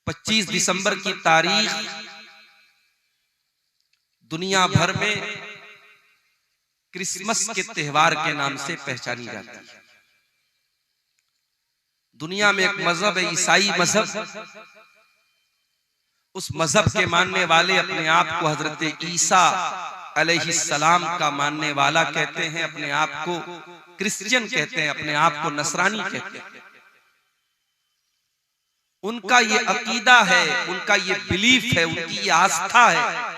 25 दिसंबर की तारीख दुनिया भर में क्रिसमस के त्योहार के नाम से पहचानी जाती है। दुनिया में एक मजहब है, ईसाई मजहब। उस मजहब के मानने वाले अपने आप को हजरत ईसा अलैहिस्सलाम का मानने वाला कहते हैं, अपने आप को क्रिश्चियन कहते हैं, अपने आप को नसरानी कहते हैं। उनका ये अकीदा है, उनका ये बिलीफ है, उनकी ये आस्था है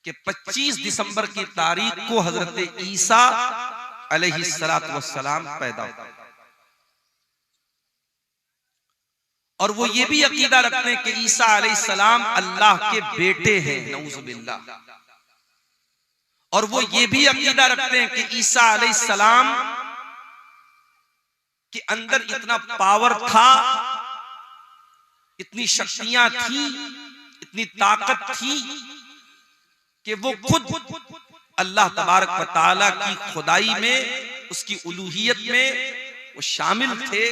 कि 25 दिसंबर की तारीख को हजरत ईसा अलैहिस्सलाम पैदा हुए। और वो ये भी अकीदा रखते हैं कि ईसा अलैहिस्सलाम अल्लाह के बेटे हैं, नऊजुबिल्लाह। और वो ये भी अकीदा रखते हैं कि ईसा अलैहिस्सलाम के अंदर इतना पावर था, इतनी शक्तियां थी, इतनी ताकत थी कि वो खुद अल्लाह तबारक व तआला की खुदाई में, उसकी उलूहियत में वो शामिल थे।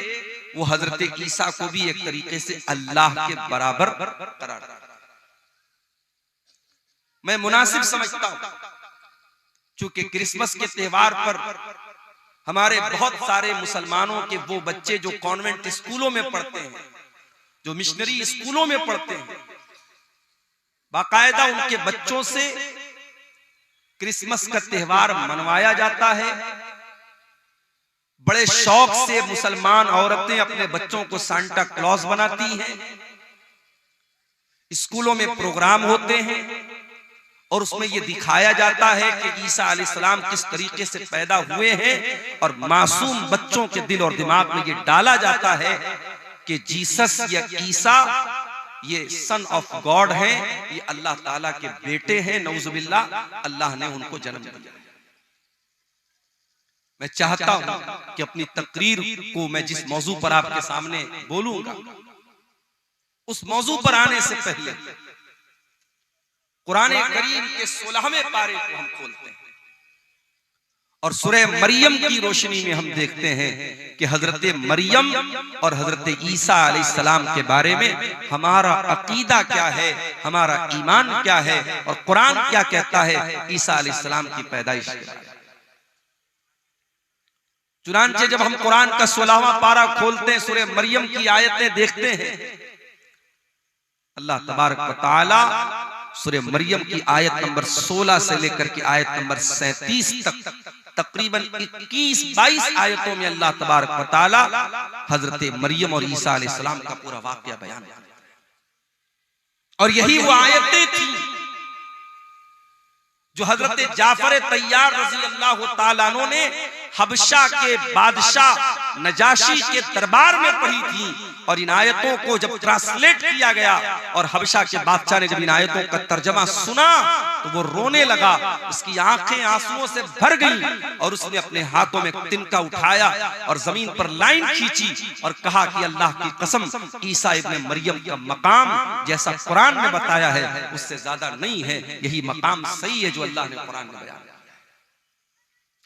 वो हजरत ईसा को भी एक तरीके से अल्लाह के बराबर करार दिया। मैं मुनासिब समझता हूं, चूंकि क्रिसमस के त्योहार पर हमारे बहुत सारे मुसलमानों के वो बच्चे जो कॉन्वेंट स्कूलों में पढ़ते हैं, जो मिशनरी स्कूलों में पढ़ते हैं, बाकायदा उनके बच्चों से क्रिसमस का त्योहार मनवाया जाता है। बड़े शौक से मुसलमान औरतें अपने बच्चों को सांता क्लॉज बनाती हैं। स्कूलों में प्रोग्राम होते हैं और उसमें यह दिखाया जाता है कि ईसा अलैहिस्सलाम किस तरीके से पैदा हुए हैं, और मासूम बच्चों के दिल और दिमाग में यह डाला जाता है कि जीसस या ईसा ये सन ऑफ गॉड हैं, ये अल्लाह ताला के बेटे हैं, नऊजुबिल्लाह, अल्लाह ने उनको जन्म दिया। मैं चाहता हूं कि अपनी तकरीर को मैं जिस मौजू पर आपके सामने बोलूंगा, उस मौजू पर आने से पहले कुरान करीम के 16वें पारे को हम खोलते हैं और सूरह मरियम की रोशनी में हम देखते हैं कि हजरत मरियम और हजरत ईसा अलैहिस्सलाम के बारे में हमारा अकीदा क्या है, हमारा ईमान क्या है, और कुरान क्या कहता है ईसा अलैहिस्सलाम की पैदाइश के बारे में। चुनांचे जब हम कुरान का 16वां पारा खोलते हैं, सूरह मरियम की आयतें देखते हैं, अल्लाह तबारक व तआला सूरह मरियम की आयत नंबर 16 से लेकर के आयत नंबर 37 तक तकरीबन 21-22 आयतों में अल्लाह तबारक व तआला हजरत मरियम और ईसा अलैहिस्सलाम का पूरा वाकया बयान करते हैं। और यही वो आयतें थी जो हजरत जाफर तैयार रज़ी अल्लाह तआला अन्हु ने हबशा के बादशाह नजाशी के दरबार में पढ़ी थी। और इन आयतों को जब ट्रांसलेट किया गया और हबशा के बादशाह ने जब इन आयतों का तर्जमा सुना तो वो रोने लगा, उसकी आंखें आंसुओं से भर गईं और उसने अपने हाथों में तिनका उठाया और जमीन पर लाइन खींची और कहा कि अल्लाह की कसम, ईसा इब्ने मरियम का मकाम जैसा कुरान में बताया है उससे ज्यादा नहीं है, यही मकाम सही है जो अल्लाह ने कुरान में बयान किया।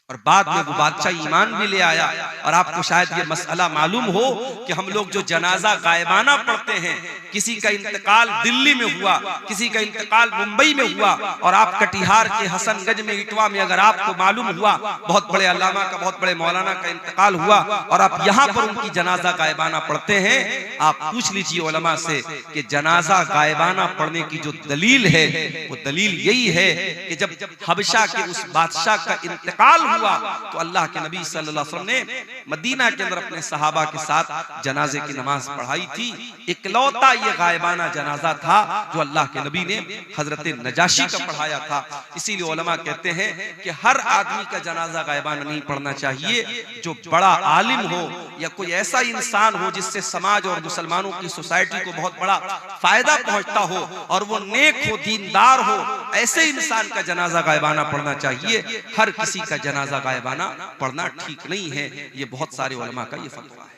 और बाद में वो बादशाह ईमान भी ले आया। और आपको शायद ये मसला मालूम हो कि हम लोग जो जनाजा गायबाना पढ़ते हैं, किसी का इंतकाल दिल्ली में हुआ, किसी का इंतकाल मुंबई में हुआ, और आप कटिहार के हसनगंज में इटवा में अगर आपको मालूम हुआ बहुत बड़े अल्लामा का, बहुत बड़े मौलाना का इंतकाल हुआ और आप यहाँ पर उनकी जनाजा गायबाना पढ़ते हैं, आप पूछ लीजिए उलमा से कि जनाजा गायबाना पढ़ने की जो दलील है वो दलील यही है कि जब हबशा के उस बादशाह का इंतकाल हुआ तो अल्लाह के नबी सल्लल्लाहु अलैहि वसल्लम ने मदीना के अंदर अपने सहाबा के साथ जनाजे की नमाज पढ़ाई थी। इकलौता ये गायबाना जनाजा था जो अल्लाह के नबी ने हजरत नजाशी का पढ़ाया था। इसीलिए उलमा कहते हैं कि हर आदमी का जनाजा गायबाना नहीं पढ़ना चाहिए, जो बड़ा आलिम हो या कोई ऐसा इंसान हो जिससे समाज और मुसलमानों की सोसाइटी को बहुत बड़ा फायदा पहुंचता हो और वो नेक हो, दीनदार हो, ऐसे इंसान का जनाजा गायबाना पढ़ना चाहिए। हर किसी का जनाजा गायबाना पढ़ना ठीक नहीं है, ये बहुत सारे उलमा का ये फतवा है।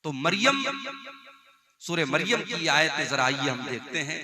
तो मरियम, सूरह मरियम की आयतें जरा आइए हम देखते हैं।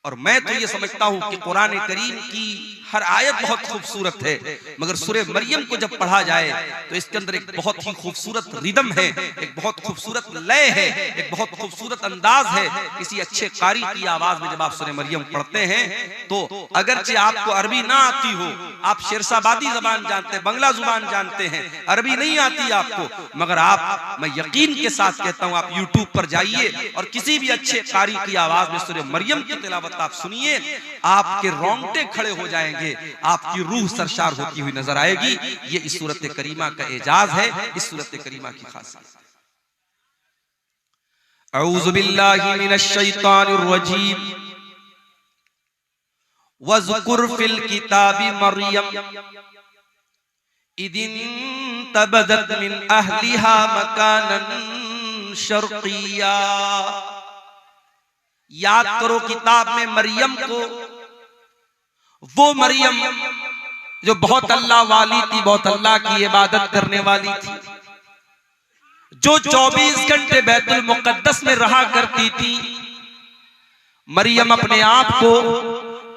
और मैं तो ये समझता हूं कि कुरान करीम की हर आयत बहुत खूबसूरत है, मगर सूरह मरियम को जब पढ़ा जाए तो इसके अंदर एक बहुत ही खूबसूरत रिदम है, एक बहुत खूबसूरत लय है, एक बहुत खूबसूरत अंदाज है। किसी अच्छे कारी की आवाज में जब आप सूरह मरियम पढ़ते हैं तो अगरचे आपको अरबी ना आती हो, आप शेरशाबादी जबान जानते हैं, बंगला जुबान जानते हैं, अरबी नहीं आती आपको, मगर आप, मैं यकीन के साथ कहता हूं, आप यूट्यूब पर जाइए और किसी भी अच्छे कारी की आवाज में सूरह मरियम की तिलावत आप सुनिए, आपके रोंगटे खड़े हो जाएंगे, आपकी रूह सरशार होती हुई नजर आएगी। ये इस सूरत करीमा का एजाज है, इस सूरत करीमा की खासियत। औज़ु बिल्लाहि मिनश शैतानिर रजीम। वज़कुर फिल किताबि मरियम इदिन तबदत मिन अहलिहा मकानन शर्क़िया। याद करो किताब में मरियम को, वो मरियम जो बहुत अल्लाह वाली थी, बहुत अल्लाह की इबादत करने वाली थी, जो 24 घंटे बैतुल मुक़द्दस में रहा करती थी। मरियम अपने आप को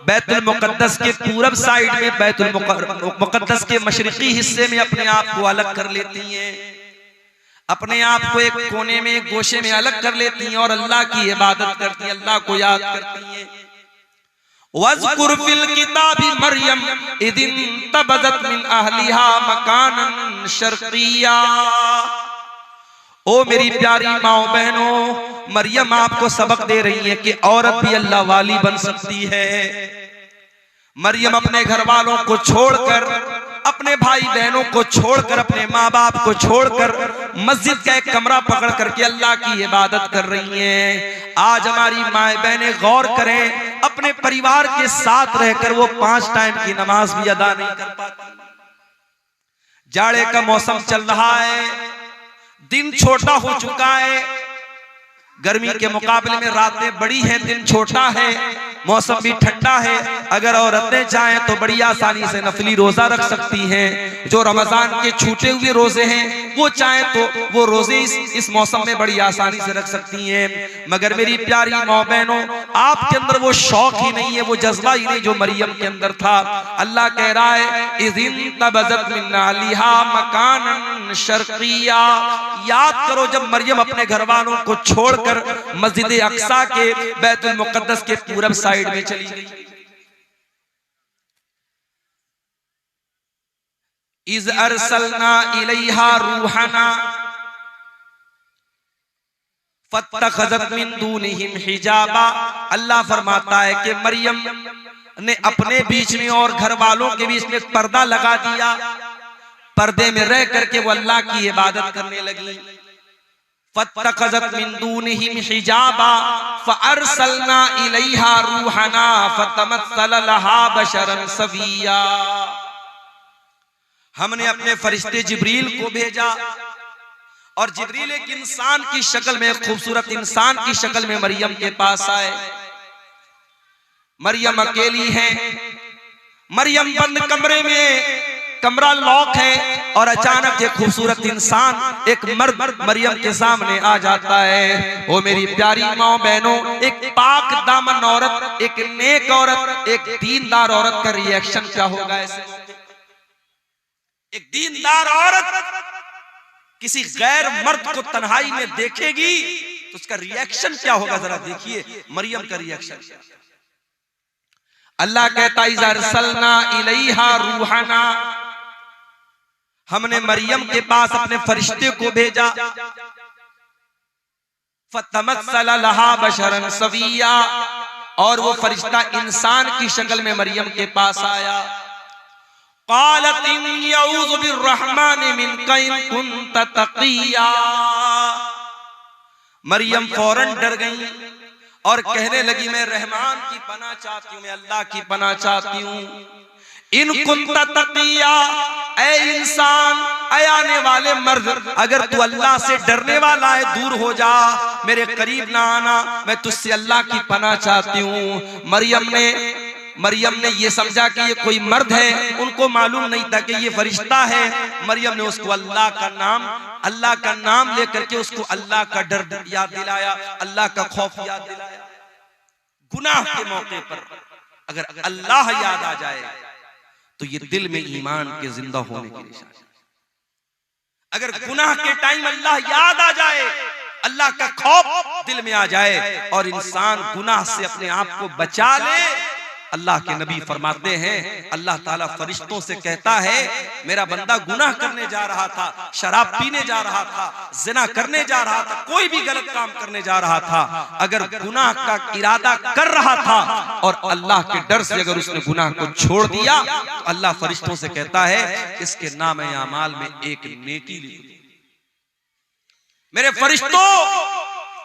बैतुल मुक़द्दस के पूरब साइड में, बैतुल मुक़द्दस के मशरिकी हिस्से में अपने आप को अलग कर लेती हैं, अपने आप को एक कोने में, एक गोशे में अलग कर लेती हैं और अल्लाह की इबादत करती हैं, अल्लाह को याद करती हैं। वज़कुर फिल किताबि मरियम इदिन तबदत मिन अहलिहा मकानन शर्क़िया। ओ मेरी प्यारी माओ बहनों, मरियम आपको सबक दे रही है कि औरत भी अल्लाह वाली बन सकती है। मरियम अपने घर वालों को छोड़कर, अपने भाई बहनों को छोड़कर, अपने माँ बाप को छोड़कर मस्जिद का एक कमरा पकड़ करके अल्लाह की इबादत कर रही हैं। आज हमारी माए बहनें गौर करें, अपने परिवार के साथ रहकर वो 5 टाइम की नमाज भी अदा नहीं कर पाती। जाड़े का मौसम चल रहा है, दिन छोटा हो चुका है, गर्मी के मुकाबले में रातें बड़ी हैं, दिन छोटा है, मौसम भी ठंडा है। अगर औरतें चाहें तो बड़ी आसानी से नफली रोजा रख सकती हैं। जो रमजान के छूटे हुए रोजे हैं वो चाहें तो वो रोजे इस मौसम में बड़ी आसानी से रख सकती हैं। मगर मेरी प्यारी माँ बहनों, आपके अंदर वो शौक ही नहीं है, वो जज्बा ही नहीं जो मरियम के अंदर था। अल्लाह कह रहा है इज़िन तबज़त मिन अहलिहा मकानन शर्क़िया। याद करो जब मरियम अपने घर वालों को छोड़कर मस्जिद अक्सा के बैतुल मुक़द्दस के पूरब साइड में चली गई। इज़ अरसलना इलैहा रूहना फत्तखज़त मिन दूनिहिम हिजाबा। अल्लाह फरमाता है कि मरियम ने अपने बीच में और घर वालों के बीच में पर्दा लगा दिया, पर्दे में रह करके वो अल्लाह की इबादत करने लगी। फत्तखज़त मिन दूनिहिम हिजाबा फअरसलना इलैहा रूहना फतमस्सल लहा बशरन सविया। हमने अपने फरिश्ते जिब्रील को भेजा और जिब्रील एक इंसान की शक्ल में, खूबसूरत इंसान की शक्ल में मरियम के पास आए। मरियम अकेली है, मरियम बंद कमरे में, कमरा लॉक है और अचानक एक खूबसूरत इंसान, एक मर्द मरियम के सामने आ जाता है। ओ मेरी प्यारी माँ बहनों, एक पाक दामन औरत, एक नेक औरत, एक दीनदार औरत का रिएक्शन क्या होगा ऐसे? एक दीनदार औरत किसी गैर मर्द को तन्हाई में देखेगी तो उसका रिएक्शन क्या होगा, जरा देखिए मरियम का रिएक्शन। अल्लाह कहता है इज़ अरसलना इलैहा रूहना, हमने मरियम के पास अपने फरिश्ते को भेजा। फतमस्सल लहा बशरन सविया, और वो फरिश्ता इंसान की शक्ल में मरियम के पास आया। क़ालत इन्नी अऊज़ु बिर्रहमानि मिनका इन कुन्त तक़िया। मरियम फौरन डर गई और कहने लगी मैं रहमान की पनाह चाहती हूँ, मैं अल्लाह की पनाह चाहती हूँ। इन कुन्त तक़िया, ऐ इंसान, ऐ आने वाले मर्द, अगर तू अल्लाह से डरने वाला है दूर हो जा, मेरे करीब ना आना, मैं तुझसे अल्लाह की पनाह चाहती हूँ। मरियम ने ये समझा कि ये कोई मर्द है, उनको मालूम नहीं था कि ये फरिश्ता है। मरियम ने उसको अल्लाह का नाम लेकर के उसको अल्लाह का डर याद दिलाया, अल्लाह का खौफ याद दिलाया। गुनाह के मौके पर अगर अल्लाह याद आ जाए तो ये दिल में ईमान के जिंदा होने की निशानी। अगर गुनाह के टाइम अल्लाह याद आ जाए, अल्लाह का खौफ दिल में आ जाए और इंसान गुनाह से अपने आप को बचा ले, अल्लाह के नबी फरमाते हैं अल्लाह ताला फरिश्तों से कहता है मेरा बंदा गुनाह करने जा रहा था, शराब पीने जा रहा था, जिना करने जा रहा था, कोई भी गलत काम करने जा रहा था, अगर गुनाह का इरादा कर रहा था और अल्लाह के डर से अगर उसने गुनाह को छोड़ दिया तो अल्लाह फरिश्तों से कहता है इसके नाम अमाल में एक नेकी लिख दो। मेरे फरिश्तों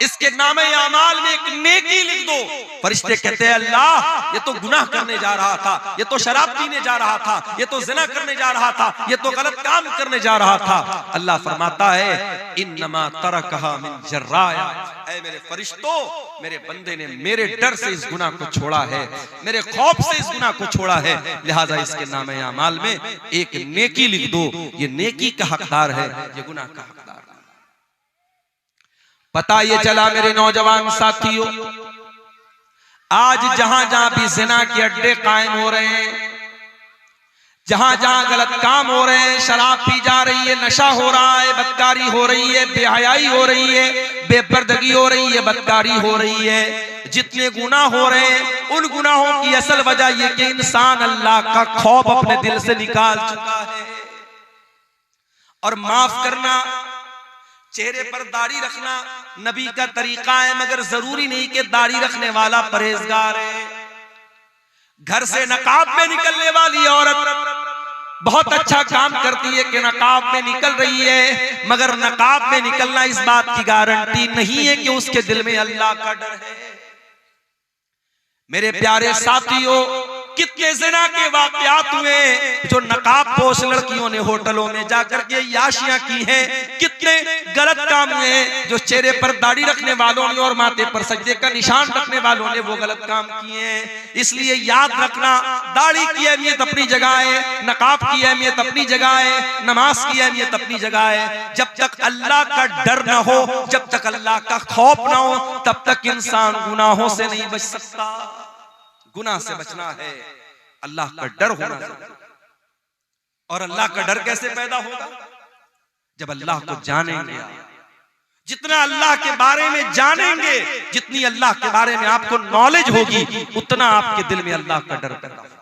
इसके नामे अमाल में एक नेकी लिख दो। फरिश्ते कहते हैं अल्लाह ये तो गुनाह करने जा रहा था, ये तो शराब पीने जा रहा था, ये तो जिना करने जा रहा था, ये तो गलत काम करने जा रहा था। अल्लाह फरमाता है इन्नमा तरकहा मिन जर्राया, ऐ मेरे फरिश्तों मेरे बंदे ने मेरे डर से इस गुनाह को छोड़ा है, मेरे खौफ से इस गुनाह को छोड़ा है, लिहाजा इसके नामे अमाल में एक नेकी लिख दो। ये नेकी का हकदार है, ये गुनाह का हकदार। पता ये चला मेरे नौजवान साथियों, आज जहां जहां भी जिना के अड्डे कायम हो रहे हैं, जहां जहां गलत काम हो रहे हैं, शराब पी जा रही है, नशा हो रहा है, बदकारी हो रही है, बेहयाई हो रही है, बेपर्दगी हो रही है, बदकारी हो रही है, जितने गुनाह हो रहे हैं उन गुनाहों की असल वजह यह कि इंसान अल्लाह का खौफ अपने दिल से निकाल चुका है। और माफ करना, चेहरे पर दाढ़ी रखना नबी का तरीका है, मगर जरूरी नहीं कि दाढ़ी रखने वाला परहेजगार है। घर से नकाब में निकलने वाली औरत बहुत अच्छा काम करती है कि नकाब में निकल रही है, मगर नकाब में निकलना इस बात की गारंटी नहीं है कि उसके दिल में अल्लाह का डर है। मेरे प्यारे साथियों, कितने ज़िना के वाक़यात हुए जो नकाब पोश लड़कियों ने होटलों में जाकर के याशियां की हैं, कितने गलत काम हुए जो चेहरे पर दाढ़ी रखने वालों ने और माथे पर सजदे का निशान रखने वालों ने वो गलत काम किए हैं। इसलिए याद रखना, दाढ़ी की अहमियत अपनी जगह है, नकाब की अहमियत अपनी जगह है, नमाज की अहमियत अपनी जगह है। जब तक अल्लाह का डर न हो, जब तक अल्लाह का खौफ न हो, तब तक इंसान गुनाहों से नहीं बच सकता। गुनाह से बचना है, अल्लाह का डर होना चाहिए। और अल्लाह का डर कैसे पैदा होगा? जब अल्लाह को जानेंगे। जितना अल्लाह के बारे में जानेंगे, जितनी अल्लाह के बारे में आपको नॉलेज होगी, उतना आपके दिल में अल्लाह का डर पैदा होगा।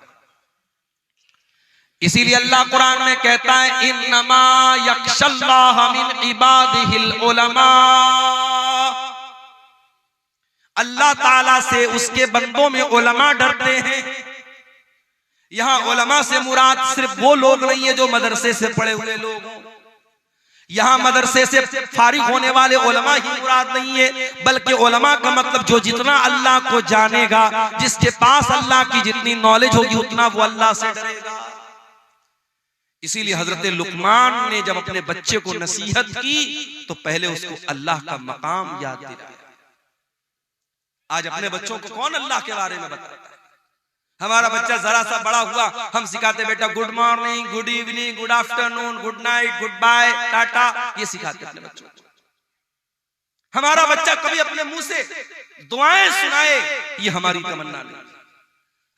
इसीलिए अल्लाह कुरान में कहता है इन्नमा यख्शल्लाह मिन इबादिहिल उलमा, अल्लाह ताला से उसके बंदों में उलमा डरते हैं। यहां उलमा से मुराद सिर्फ वो लोग नहीं है जो मदरसे से पढ़े हुए लोग हों, यहां मदरसे से फारिग होने वाले उलमा ही मुराद नहीं है, बल्कि उलमा का मतलब जो जितना अल्लाह को जानेगा, जिसके पास अल्लाह की जितनी नॉलेज होगी उतना वो अल्लाह से डरेगा। इसीलिए हजरत लुकमान ने जब अपने बच्चे को नसीहत की तो पहले उसको अल्लाह का मकाम याद दिलाया। आज अपने बच्चों को कौन अल्लाह के बारे में बताता है? हमारा बच्चा जरा सा बड़ा हुआ, हम सिखाते बेटा good morning, good evening, good afternoon, good night, good bye, टाटा, ये सिखाते अपने बच्चों को। हमारा बच्चा कभी अपने मुंह से दुआएं सुनाए, ये हमारी तमन्ना नहीं।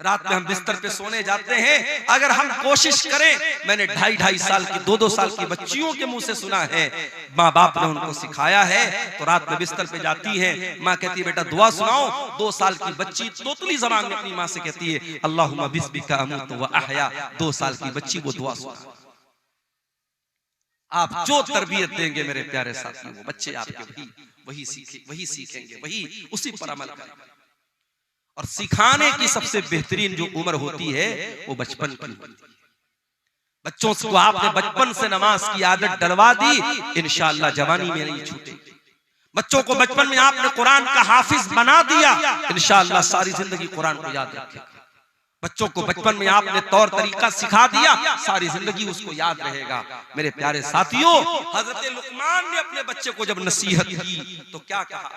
रात में हम बिस्तर पे सोने जाते हैं, अगर हम कोशिश करें, मैंने 2.5 साल की 2-2 साल की बच्चियों के मुंह से सुना है, माँ बाप ने उनको सिखाया है, तो रात में बिस्तर पे जाती है, माँ कहती है बेटा दुआ सुनाओ। 2 साल की बच्ची तोतली ज़बान में अपनी माँ से कहती है अल्लाहुम्मा बिस्मिका अमूतु व अहया। 2 साल की बच्ची वो दुआ सुना। आप जो तरबियत देंगे मेरे प्यारे साथियों, वो बच्चे आपके वही सीखेंगे, वही उसी पर अमल करेंगे। और सिखाने की सबसे बेहतरीन जो उम्र होती है वो बचपन की होती है। बच्चों को आपने बचपन से नमाज की आदत डलवा दी, इंशाअल्लाह जवानी में नहीं छूटेगी। बच्चों को बचपन में आपने कुरान का हाफिज बना दिया, इंशाअल्लाह सारी जिंदगी कुरान को याद रखेगा। बच्चों को बचपन में आपने तौर तरीका सिखा दिया, सारी जिंदगी उसको याद रहेगा। मेरे प्यारे साथियों, हजरत लुकमान ने अपने बच्चे को जब नसीहत की तो क्या कहा?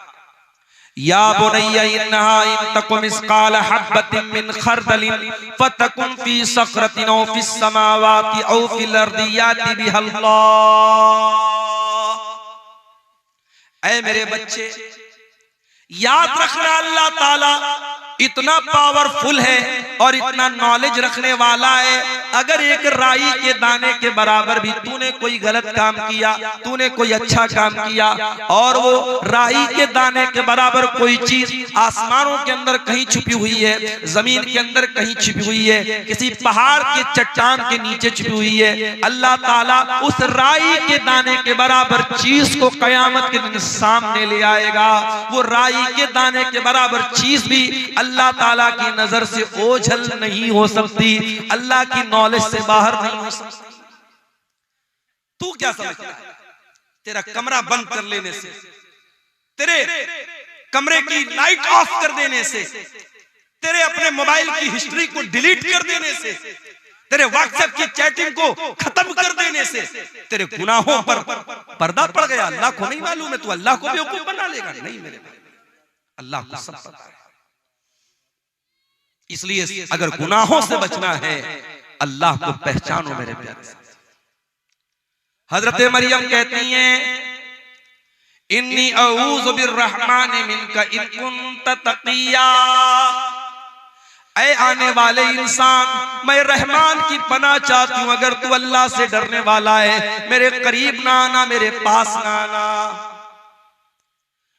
या बुनय्या इन्नहा इन तकुम मिस्काल हब्बतिन मिन खरदलिन फतकुन फी सखरतिन औ फिस समावाति औ फिल अर्दि याति बिहल्लाह। ऐ मेरे बच्चे, याद रखना अल्लाह ताला इतना पावरफुल है और इतना नॉलेज रखने वाला है। अगर एक राई के दाने के बराबर भी तूने कोई गलत काम किया, तूने कोई अच्छा काम किया, और वो राई के दाने के बराबर कोई चीज आसमानों के अंदर कहीं छुपी हुई है, जमीन के अंदर कहीं छुपी हुई है, किसी पहाड़ के चट्टान के नीचे छुपी हुई है, अल्लाह ताला उस राई के दाने के बराबर चीज को कयामत के दिन सामने ले आएगा। वो राई के दाने के बराबर चीज भी अल्लाह ताला की नजर से ओझल नहीं हो सकती, अल्लाह की नॉलेज से बाहर नहीं हो सकती। तू क्या समझता है? तेरा कमरा बंद कर लेने से, तेरे कमरे की लाइट ऑफ कर देने से, तेरे अपने मोबाइल की हिस्ट्री को डिलीट कर देने से, तेरे व्हाट्सएप की चैटिंग को खत्म कर देने से तेरे गुनाहों पर पर्दा पड़ गया। अल्लाह को नहीं मालूम है, तू अल्लाह को बेवकूफ बना लेगा? नहीं मेरे भाई, अल्लाह को सब पता है। इसलिए अगर गुनाहों से बचना है, अल्लाह को पहचानो मेरे प्यारे। हजरत मरियम कहती हैं, इन्नी अऊज़ु बिर्रहमानि मिनका इन कुन्त तक़िया। ऐ आने वाले इंसान, मैं रहमान की पनाह चाहती हूं, अगर तू अल्लाह से डरने वाला है, मेरे करीब ना आना, मेरे पास ना आना।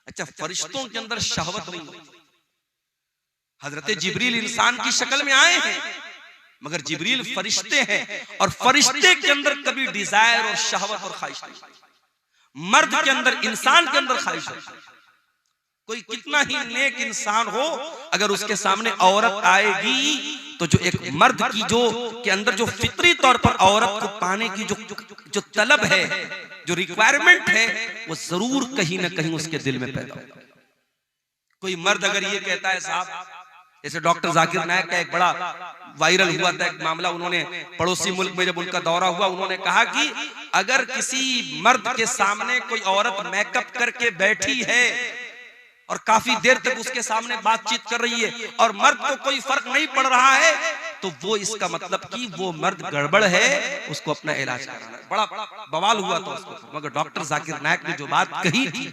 अच्छा, फरिश्तों के अंदर शहवत नहीं होती। हजरत जिब्रील इंसान की शक्ल में आए हैं, मगर जिब्रील फरिश्ते हैं, और फरिश्ते के अंदर कभी डिजायर और शहवत और ख्वाहिश नहीं। मर्द के अंदर, इंसान के अंदर ख्वाहिश है। कोई कितना ही नेक इंसान हो, अगर उसके सामने औरत आएगी तो जो एक मर्द की जो के अंदर जो फितरी तौर पर औरत को पाने की जो तलब है, जो रिक्वायरमेंट है, वो जरूर कहीं ना कहीं उसके दिल में पैदा होगा। कोई मर्द अगर ये कहता है, साहब, जैसे डॉक्टर जाकिर नायक का एक बड़ा वायरल हुआ था एक मामला, उन्होंने पड़ोसी मुल्क में जब उनका दौरा हुआ, उन्होंने कहा कि अगर किसी मर्द के सामने कोई औरत मेकअप करके बैठी है और काफी देर तक उसके सामने बातचीत कर रही है और मर्द को कोई फर्क नहीं पड़ रहा है, तो वो इसका मतलब कि वो मर्द गड़बड़ है, उसको अपना इलाज कराना है। बड़ा बवाल हुआ था उसको। मगर डॉक्टर जाकिर नायक ने जो बात कही थी,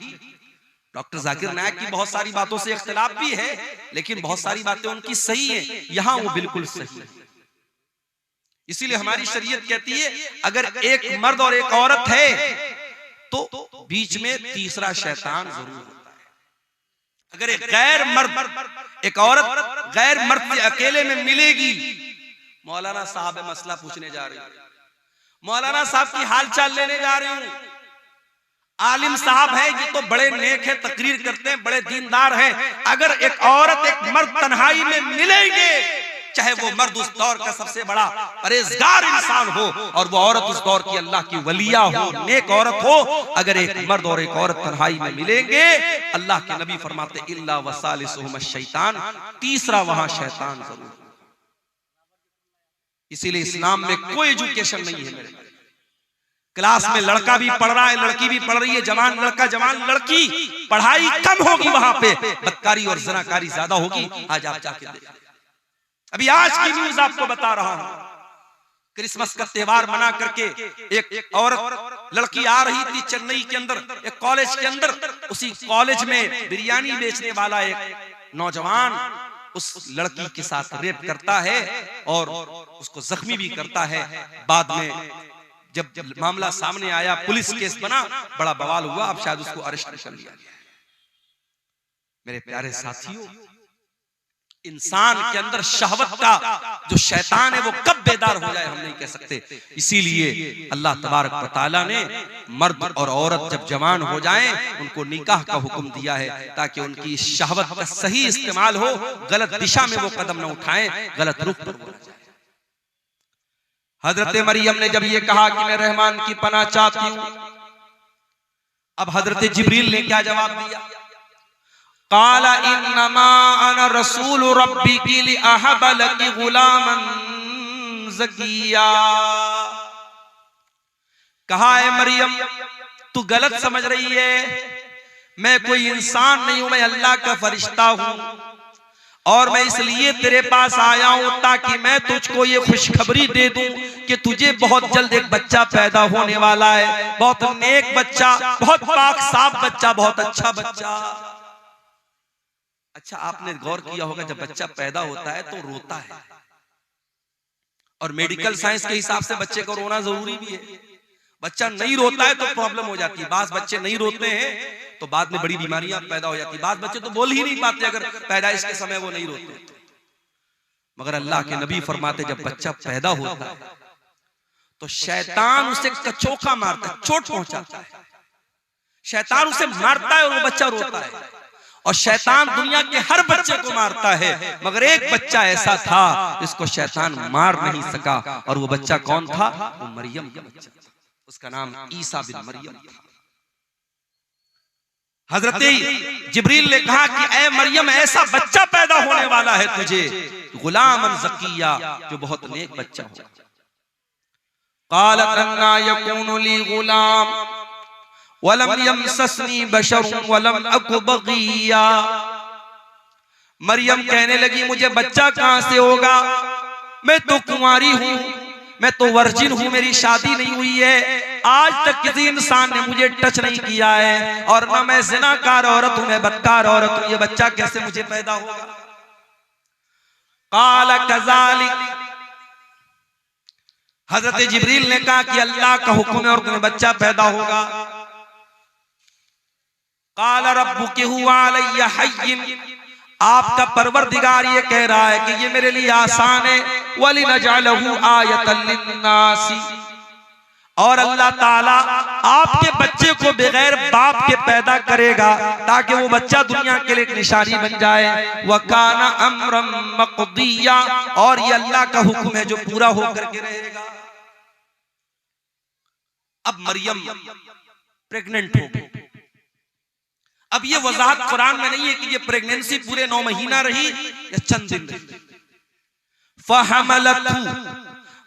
डॉक्टर जाकिर नायक की बहुत सारी बातों से इख्तिलाफ भी है, लेकिन बहुत सारी बातें उनकी सही है, यहां वो बिल्कुल सही है। इसीलिए हमारी शरीयत कहती है, अगर एक मर्द और एक औरत है तो बीच में तीसरा शैतान जरूर होता है। अगर एक गैर मर्द एक औरत गैर मर्द से अकेले में मिलेगी, मौलाना साहब मसला पूछने जा रही हूं, मौलाना साहब की हालचाल लेने जा रही हूं, आलिम साहब है, ये तो बड़े नेक है, तकरीर करते हैं, बड़े दीनदार हैं, अगर एक औरत एक मर्द तन्हाई में मिलेंगे, चाहे वो मर्द उस दौर का सबसे बड़ा परहेजगार इंसान हो और वो औरत उस दौर की अल्लाह की वलिया हो, नेक औरत हो, अगर एक मर्द और एक औरत तन्हाई में मिलेंगे, अल्लाह के नबी फरमाते इल्ला वसालिसुहुम शैतान, तीसरा वहां शैतान जरूर। इसीलिए इस्लाम में कोई एजुकेशन नहीं है मेरे। क्लास में लड़का भी पढ़ रहा है, लड़की भी पढ़ रही है, जवान लड़का जवान लड़की, पढ़ाई कम होगी, वहां पे बदकारी और जनाकारी ज्यादा होगी। आज आप जाके देखिए, अभी आज की न्यूज आपको बता रहा हूं, क्रिसमस का त्योहार मना करके एक औरत लड़की आ रही थी चेन्नई के अंदर, एक कॉलेज के अंदर, उसी कॉलेज में बिरयानी बेचने वाला एक नौजवान उस लड़की के साथ रेप करता है और उसको जख्मी भी करता है। बाद में जब मामला सामने आया, पुलिस केस बना, बड़ा बवाल हुआ, अब शायद उसको अरेस्ट कर लिया गया। मेरे प्यारे साथियों, इंसान के अंदर शहवत का जो शैतान है वो कब बेदार हो जाए हम नहीं कह सकते। इसीलिए अल्लाह तबारक व तआला ने मर्द और औरत जब जवान हो जाएं, उनको निकाह का हुक्म दिया है, ताकि उनकी शहवत का सही इस्तेमाल हो, गलत दिशा में वो कदम न उठाएं, गलत रुख पर हो जाए। हजरत मरियम ने जब ये कहा कि मैं रहमान की पनाह चाहती हूं, अब हजरत जिब्रील ने क्या जवाब दिया? काला इन्नमा अना रसूल रब्बिकी लिअहब लकी गुलामन ज़किया। कहा है मरियम, तू गलत समझ रही है, मैं कोई इंसान नहीं हूं, मैं अल्लाह का फरिश्ता हूं, और मैं इसलिए तेरे पास आया हूं ताकि मैं तुझको ये खुशखबरी दे दूं कि तुझे बहुत जल्द एक बच्चा पैदा होने वाला है, बहुत नेक बच्चा, बहुत पाक साफ बच्चा, बहुत अच्छा बच्चा। अच्छा, आपने गौर किया होगा जब बच्चा पैदा होता है तो रोता है, और मेडिकल साइंस के हिसाब से बच्चे को रोना जरूरी भी है। बच्चा नहीं रोता है तो प्रॉब्लम हो जाती है। बास बच्चे नहीं रोते हैं तो बाद में बड़ी बीमारियां पैदा हो जाती है। बास बच्चे तो बोल ही नहीं पाते अगर पैदाइश के समय वो नहीं रोते। मगर अल्लाह के नबी फरमाते जब बच्चा पैदा होता है तो शैतान उसे कचोका मारता है, चोट पहुंचाता है। शैतान उसे मारता है और वो बच्चा रोता है। और शैतान दुनिया के हर बच्चे को मारता है, मगर एक बच्चा ऐसा था जिसको शैतान मार नहीं सका। और वो बच्चा कौन था? वो मरियम का बच्चा था। उसका नाम ईसा बिन मरियम था। हजरत जिब्रील ने कहा कि ऐ मरियम, ऐसा बच्चा पैदा होने वाला है तुझे, गुलामन ज़किया, जो बहुत नेक बच्चा हो। क़ालत अन्ना यकूनु ली गुलाम वलम यमससनी बशरुन वलम अकु बग़िया। मरियम कहने लगी मुझे बच्चा कहां से होगा, मैं तो कुंवारी हूं, मैं तो वर्जिन हूं, मेरी शादी नहीं हुई है, आज तक किसी इंसान ने मुझे टच नहीं किया है, और ना मैं ज़िनाकार औरत हूं, मैं बदकार औरत हूं, ये बच्चा कैसे मुझे पैदा होगा। क़ाल कज़ालिक, हजरत जिब्रील ने कहा कि अल्लाह का हुक्म है और तुम्हें बच्चा पैदा होगा। क़ाल रब्बुकी हुवा अलैया हय्यिन, आपका परवरदिगार ये कह रहा है कि ये मेरे लिए आसान है। वलिनजअलहु आयतन लिन्नासी, और अल्लाह ताला आपके बच्चे को बगैर बाप के पैदा करेगा ताकि वो बच्चा दुनिया के लिए एक निशानी बन जाए। वकाना अम्रम मक़दिया, और ये अल्लाह का हुक्म है जो पूरा होकर के रहेगा। अब मरियम प्रेग्नेंट हो गई। अब ये वजाहत कुरान में नहीं है कि ये प्रेगनेंसी पूरे 9 महीना रही या चंद दिन रही। फहमलतहु,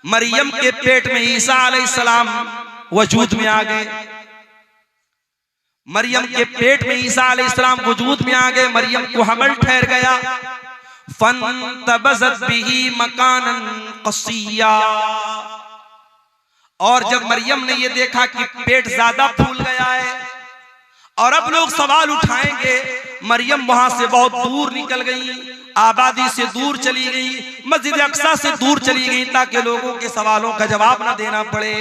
मरियम के पेट में ईसा अलैहिस्सलाम वजूद में आ गए। मरियम के पेट में ईसा अलैहिस्सलाम वजूद में आ गए। मरियम को हमल ठहर गया। फंतबज़त बिही मकानन क़सिया, और जब मरियम ने ये देखा कि पेट ज्यादा फूल गया है और अब लोग सवाल उठाएंगे, मरियम वहां से बहुत दूर निकल गई, आबादी से दूर चली गई, मस्जिद अक्सा से दूर चली गई ताकि लोगों के सवालों का जवाब ना देना पड़े।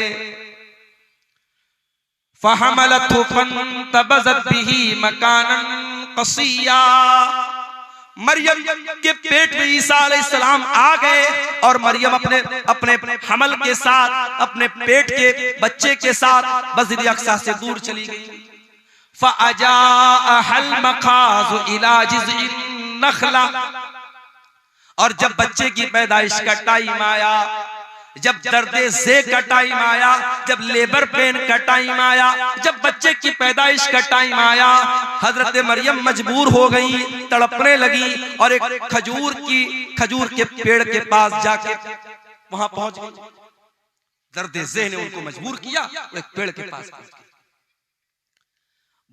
फहमलतहु फंतबज़त बिही मकानन क़सिया, मरियम के पेट में ईसा अलैहिस्सलाम आ गए और मरियम अपने अपने हमल के साथ, अपने पेट के बच्चे के साथ मस्जिद अक्सा से दूर चली गई। फ़अजाअहल मखाज़ु इला जिज़इन नख़ला, और जब बच्चे की पैदाइश का टाइम आया, जब दर्दे ज़े का टाइम आया, जब लेबर पेन का टाइम आया, जब बच्चे की पैदाइश का टाइम आया, हजरत मरियम मजबूर हो गई, तड़पने लगी और एक खजूर के पेड़ के पास जाके वहां पहुंच गई। दर्दे ज़े ने उनको मजबूर किया, वो एक पेड़ के पास पहुंच गई।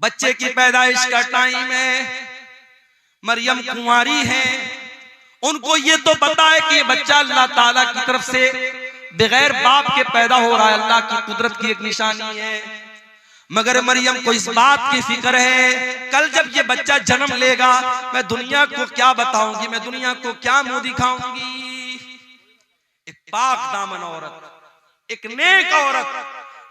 बच्चे की पैदाइश का टाइम है, मरियम कुंवारी है, उनको ये तो पता है कि ये बच्चा अल्लाह ताला की तरफ से बगैर बाप के पैदा हो रहा है, अल्लाह की कुदरत की एक निशानी है। मगर मरियम को इस बात की फिक्र है, कल जब ये बच्चा जन्म लेगा मैं दुनिया को क्या बताऊंगी, मैं दुनिया को क्या मुंह दिखाऊंगी। एक पाक दामन औरत, एक नेक औरत,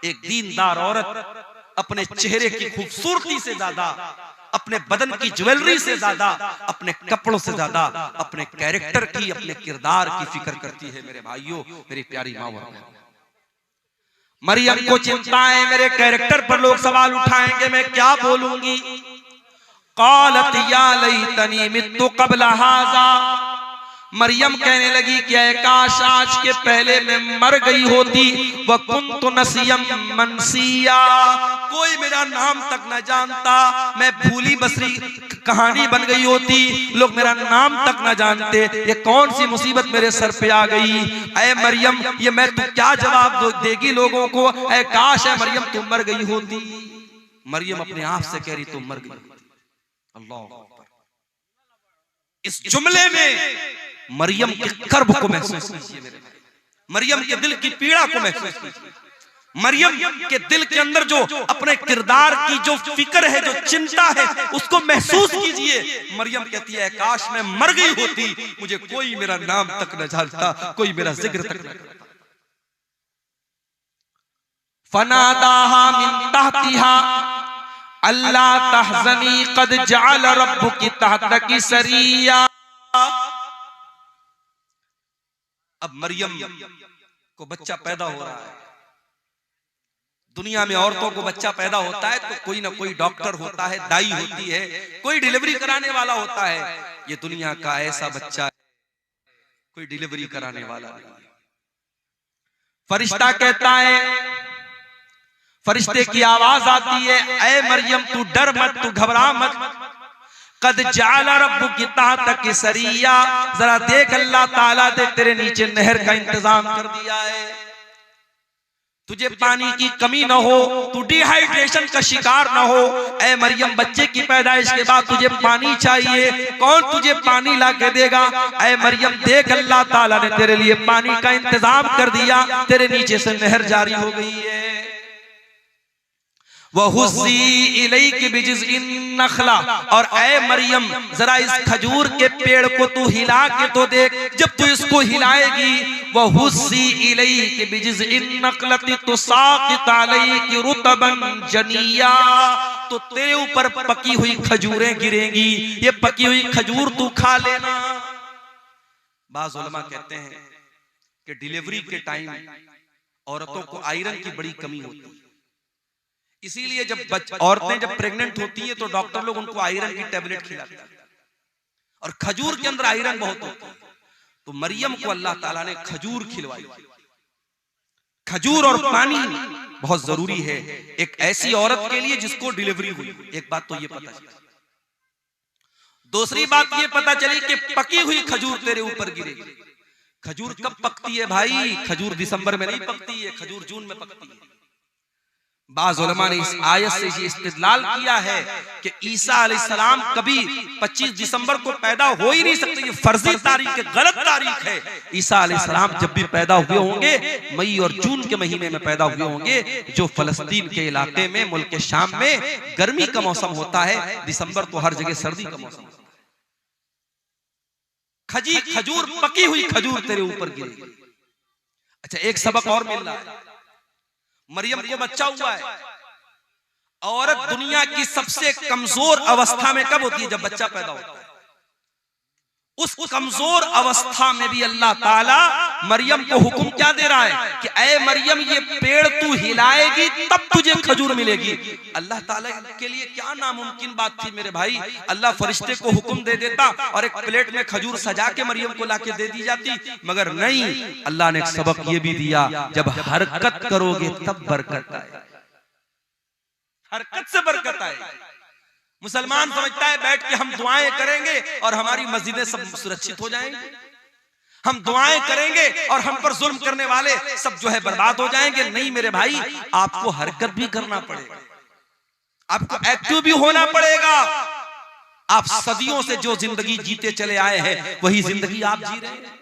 एक दीनदार औरत अपने चेहरे की खूबसूरती से ज्यादा, अपने बदन की ज्वेलरी से ज्यादा, अपने कपड़ों से ज्यादा अपने कैरेक्टर की, अपने किरदार की फिक्र करती है। मेरे भाइयों, मेरी प्यारी माँ, मरियम को चिंता है मेरे कैरेक्टर पर लोग सवाल उठाएंगे, मैं क्या बोलूंगी। क़ालत या लैतनी मित्तु क़ब्ल हाज़ा, मरियम कहने लगी कि काश आज के पहले मैं मर गई होती। व कुन्तु नसियम मनसिया, कोई मेरा नाम तक न जानता, मैं भूली बसरी कहानी बन गई होती, लोग मेरा नाम तक न जानते। ये कौन सी मुसीबत मेरे सर पे आ गई। ऐ मरियम, ये मैं तू क्या जवाब देगी लोगों को। ऐ काश है मरियम तुम मर गई होती। मरियम अपने आप से कह रही तुम मर गई होती। अल्लाह, इस जुमले में मरियम के कर्ब को महसूस कीजिए मेरे भाई, मरियम के दिल की पीड़ा को महसूस कीजिए, मरियम के दिल के अंदर जो अपने किरदार की जो फिक्र है, जो चिंता है, उसको महसूस कीजिए। मरियम कहती है काश मैं मर गई होती, मुझे कोई मेरा नाम तक न जानता, कोई मेरा जिक्र तक न करता। फनादाहा मिन तहतिहा अल्लाह तहज़नी क़द जअल रब्बुकी तहतकी सरिया। अब मरियम को बच्चा पैदा हो रहा है। दुनिया में औरतों को बच्चा पैदा होता है तो कोई ना कोई डॉक्टर होता है, दाई होती है, कोई डिलीवरी कराने वाला होता है। ये दुनिया का ऐसा बच्चा है, कोई डिलीवरी कराने वाला नहीं। फरिश्ता कहता है, फरिश्ते की आवाज आती है, ऐ मरियम तू डर मत, तू घबरा मत। कद जाला रब्बुकी तहतकी सरिया, जरा देख अल्लाह ताला ने तेरे नीचे नहर का इंतजाम कर दिया है। तुझे पानी की कमी न हो, तू डिहाइड्रेशन का शिकार न हो। ऐ मरियम बच्चे की पैदाइश के बाद तुझे पानी चाहिए, कौन तुझे पानी ला के देगा? ऐ मरियम देख अल्लाह ताला ने तेरे लिए पानी का इंतजाम कर दिया, तेरे नीचे से नहर जारी हो गई है। वहुज़्ज़ी इलैकी बिजिज़्इन नख़ला, और ऐ मरियम जरा इस खजूर के पेड़ को तू हिला के तो देख। जब तू इसको हिलाएगी, वहुज़्ज़ी इलैकी बिजिज़्इन नख़लति तुसाक़ित अलैकी रुतबन जनिया, तो तेरे ऊपर पकी हुई खजूरें गिरेंगी। ये पकी हुई खजूर तू खा लेना। बाज़ उलमा कहते हैं कि डिलीवरी के टाइम औरतों को आयरन की बड़ी कमी होती है, इसीलिए जब औरतें जब प्रेग्नेंट होती हैं तो डॉक्टर लोग उनको आयरन की टेबलेट खिलाते हैं, और खजूर के अंदर आयरन बहुत होता है। तो मरियम को अल्लाह ताला ने खजूर खिलवाई। खजूर और पानी बहुत जरूरी है एक ऐसी औरत के लिए जिसको डिलीवरी हुई। एक बात तो ये पता चली। दूसरी बात ये पता चली कि पकी हुई खजूर तेरे ऊपर गिरेगी। खजूर कब पकती है भाई? खजूर दिसंबर में नहीं पकती है, खजूर जून में पकती है। बाज़ उलमा ने इस आयत से ये इस्तिदलाल किया है कि ईसा अलैहिस्सलाम कभी 25 दिसंबर को पैदा हो ही नहीं सकते। ये फर्जी तारीख है, गलत तारीख है। ईसा अलैहिस्सलाम जब भी पैदा हुए होंगे मई और जून के महीने में पैदा हुए होंगे, जो फलस्तीन के इलाके में मुल्क शाम में गर्मी का मौसम होता है। दिसंबर तो हर जगह सर्दी का मौसम होता है। खजूर पकी हुई खजूर तेरे ऊपर गिरेगी। अच्छा, एक सबक और मिल रहा है। मरियम को बच्चा हुआ है। औरत दुनिया की सबसे कमजोर अवस्था में कब होती है? जब बच्चा पैदा होता है। उस कमजोर अवस्था में भी अल्लाह ताला मरियम को हुक्म क्या दे रहा है कि ऐ मरियम ये पेड़ तू हिलाएगी तब तुझे खजूर मिलेगी। अल्लाह ताला के लिए क्या नामुमकिन बात थी मेरे भाई। अल्लाह फरिश्ते को हुक्म दे देता और एक प्लेट में खजूर सजा के मरियम को लाके दे दी जाती, मगर नहीं, अल्लाह ने एक सबक ये भी दिया, जब हरकत करोगे तब बरकत आए। हरकत से बरकत आए। मुसलमान समझता है बैठ के हम दुआएं करेंगे और हमारी मस्जिदें सब सुरक्षित हो जाएंगी, हम दुआएं करेंगे और हम पर जुल्म करने वाले सब जो है बर्बाद हो जाएंगे। नहीं मेरे भाई, आपको हरकत भी करना पड़ेगा, आपको एक्टिव भी होना पड़ेगा। आप सदियों से जो जिंदगी जीते चले आए हैं वही जिंदगी आप जी रहे हैं।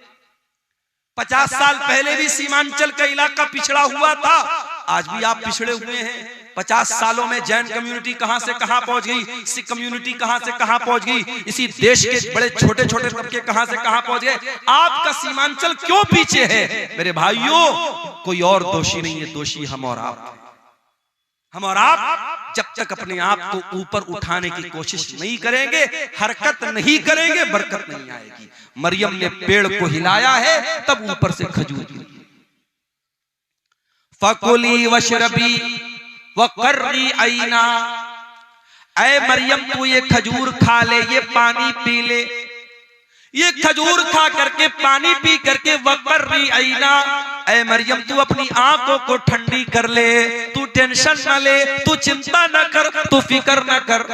50 साल पहले भी सीमांचल का इलाका पिछड़ा हुआ था, आज भी आप पिछड़े हुए हैं। 50 सालों में जैन कम्युनिटी कहां से कहां पहुंच गई, सिख कम्युनिटी कहां से कहां पहुंच गई, इसी देश के बड़े छोटे छोटे तबके कहां से कहां पहुंच गए। आपका सीमांचल क्यों पीछे है? मेरे भाइयों, कोई और दोषी नहीं है, दोषी हम और आप। हम और आप जब तक अपने आप को ऊपर उठाने की कोशिश नहीं करेंगे, हरकत नहीं करेंगे, बरकत नहीं आएगी। मरियम ने पेड़ को हिलाया है तब ऊपर से खजूर गिरी। फकुली वशरबी वकर्री आईना, ऐ मरियम तू ये खजूर खा ले, ये पानी पी ले। ये खजूर खा करके पानी पी करके वकर्री आईना, ऐ मरियम तू अपनी आंखों को ठंडी कर ले, तू टेंशन न ले, तू चिंता न कर, तू फिक्र न कर।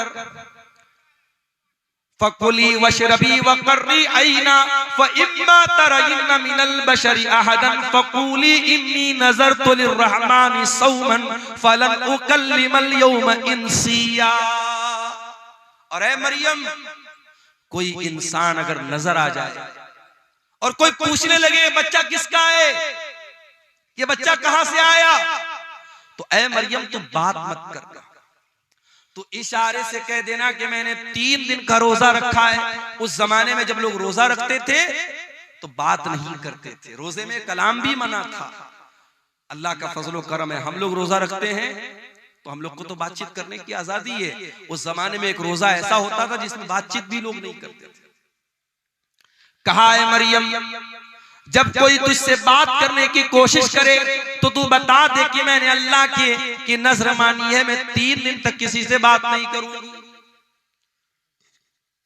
फकुली वशरबी वकर्री आईना फइम्मा तरयिन्ना मिनल बशरि अहदन फकुली इन्नी नज़रतु लिर्रहमानि सौमन फलन उकल्लिमल यौम इंसिया। और ऐ मरियम, कोई इंसान अगर नजर आ जाए और कोई पूछने लगे बच्चा किसका है, ये बच्चा कहां से आया, तो ऐ मरियम तू बात मत कर, तो इशारे से कह देना कि मैंने 3 दिन का रोजा रखा है। उस जमाने में जब लोग रोजा रखते थे तो बात नहीं करते थे, रोजे में कलाम भी मना था। अल्लाह का फजलो करम है, हम लोग रोजा रखते हैं तो हम लोग को तो बातचीत करने की आजादी है। उस जमाने में एक रोजा ऐसा होता था जिसमें बातचीत भी लोग नहीं करते थे। कहा है मरियम, जब कोई तुझसे बात करने की कोशिश करे तो तू बता दे कि मैंने अल्लाह की नजर मानी है, मैं 3 दिन तक किसी से बात नहीं करूंगी।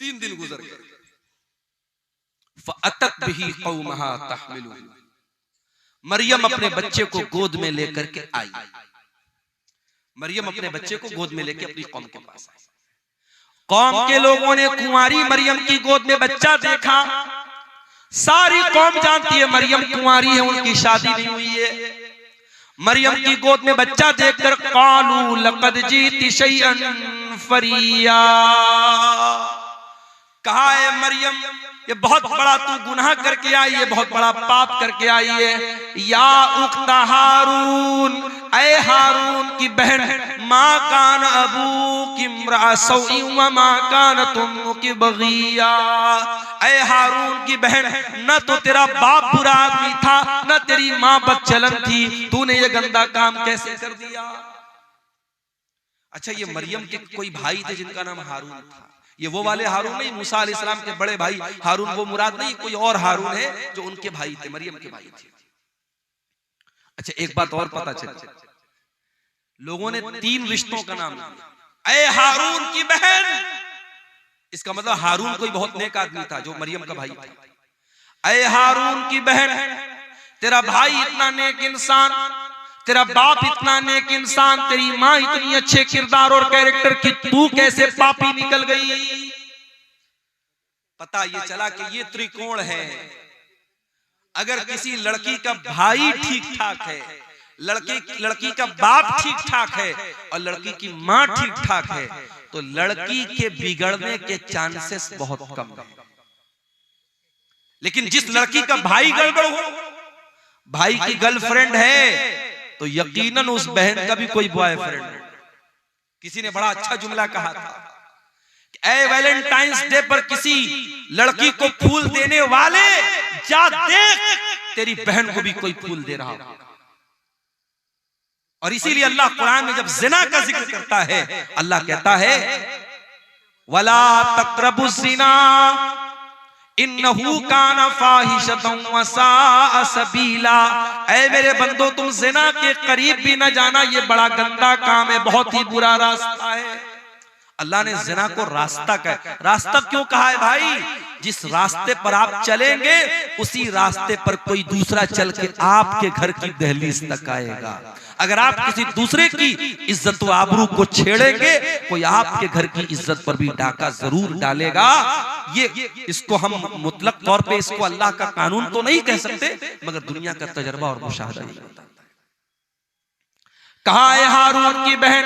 3 दिन गुजर गए। फअतत बिही कौमहा तहमिलु, मरियम अपने बच्चे को गोद में लेकर के आई। मरियम अपने बच्चे को गोद में लेकर अपनी कौम के पास आई। कौम के लोगों ने कुंवारी मरियम की गोद में बच्चा देखा। सारी कौम जानती है मरियम कुंवारी है, उनकी शादी नहीं हुई है। मरियम की गोद में बच्चा देखकर कालू लक़द जीती शैअन फरिया, कहा है मरियम ये बहुत बड़ा तू गुनाह करके आई है, बहुत बड़ा पाप करके आई है। या उख्ता हारून, ऐ हारून की बहन, माँ कान अबू की इम्रा सौई व माँ कान तुम की बगिया। ऐ हारून की बहन, न तो तेरा बाप बुरा आदमी था न तेरी माँ बदचलन थी, तूने ये गंदा काम कैसे कर दिया। अच्छा, ये मरियम के कोई भाई थे जिनका नाम हारून था। ये वो वाले हारून नहीं, मूसा अलैहिस्सलाम के बड़े भाई हारून, वो मुराद नहीं, कोई और हारून है जो उनके भाई थे, मरियम के भाई थे। अच्छा, एक बात और पता चली, लोगों ने 3 रिश्तों का नाम दिया। ऐ हारून की बहन, इसका मतलब हारून कोई बहुत नेक आदमी था जो मरियम का भाई था। ऐ हारून की बहन, तेरा भाई इतना नेक इंसान, तेरा बाप इतना नेक इंसान, तेरी माँ इतनी अच्छे किरदार और कैरेक्टर की, तू कैसे पापी निकल गई। पता ये चला कि ये त्रिकोण है। अगर किसी लड़की का भाई ठीक ठाक है, लड़की का बाप ठीक ठाक है और लड़की की माँ ठीक ठाक है, तो लड़की के बिगड़ने के चांसेस बहुत कम है। लेकिन जिस लड़की का भाई गड़बड़ हो, भाई की गर्लफ्रेंड है, तो यकीनन उस बहन का भी कोई बॉयफ्रेंड है। किसी ने बड़ा अच्छा जुमला कहा था कि ऐ वैलेंटाइंस डे पर किसी लड़की को फूल देने वाले, जा देख तेरी बहन को भी कोई फूल दे रहा होगा। और इसीलिए अल्लाह कुरान में जब जिना का जिक्र करता है, अल्लाह कहता है वला तक़रबुज़ ज़िना इन्नहु काना फाहिशतन व साअ सबीला। ऐ मेरे बंदो, तुम ज़िना के करीब भी न जाना, ये बड़ा गंदा काम है, बहुत ही बुरा रास्ता है। अल्लाह ने ज़िना को रास्ता कहा। रास्ता क्यों कहा है भाई? जिस रास्ते पर आप चलेंगे उसी रास्ते पर कोई दूसरा चल के आपके घर की दहलीज तक आएगा। अगर आप किसी दूसरे की इज्जत व आबरू को छेड़ेंगे, कोई आपके घर की इज्जत पर भी डाका जरूर डालेगा। ये इसको हम मुतलक तौर पे इसको अल्लाह का कानून तो नहीं कह सकते, मगर दुनिया का तजर्बा और मुशाहदा ही बताता है। कहा है हारून की बहन,